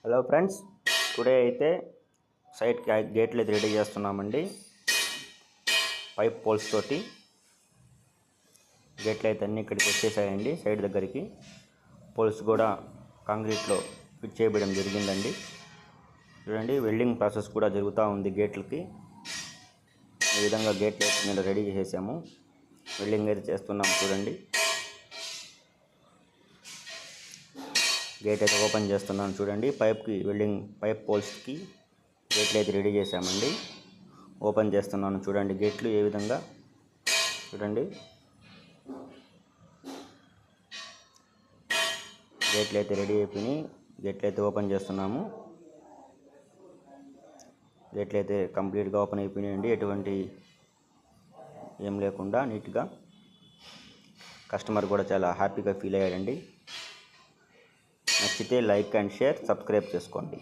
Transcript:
Hello friends, today అయితే side గేట్లు అయితే రెడీ చేస్తున్నామండి. పైప్ పోల్స్ తోటి గేట్లు అయితే అన్నీ ఇక్కడికి వచ్చేసాయండి. సైడ్ దగ్గరికి పోల్స్ కూడా కాంక్రీట్లో ఫిట్ చేయడం జరిగిందండి. చూడండి, వెల్డింగ్ ప్రాసెస్ కూడా జరుగుతూ ఉంది గేట్లకి. ఈ విధంగా గేట్లు అయితే మేము రెడీ చేసేసాము. వెల్డింగ్ అయితే చేస్తున్నాము. చూడండి, గేట్ అయితే ఓపెన్ చేస్తున్నాను. చూడండి, పైప్ పోల్స్కి గేట్లు అయితే రెడీ చేసామండి. ఓపెన్ చేస్తున్నాను. చూడండి, గేట్లు ఏ విధంగా చూడండి. గేట్లు అయితే రెడీ అయిపోయినాయి. గేట్లు అయితే ఓపెన్ చేస్తున్నాము. గేట్లు అయితే కంప్లీట్గా ఓపెన్ అయిపోయినాయండి. ఎటువంటి ఏం లేకుండా నీట్గా. కస్టమర్ కూడా చాలా హ్యాపీగా ఫీల్ అయ్యాడండి. నచ్చితే లైక్ అండ్ షేర్, సబ్స్క్రైబ్ చేసుకోండి.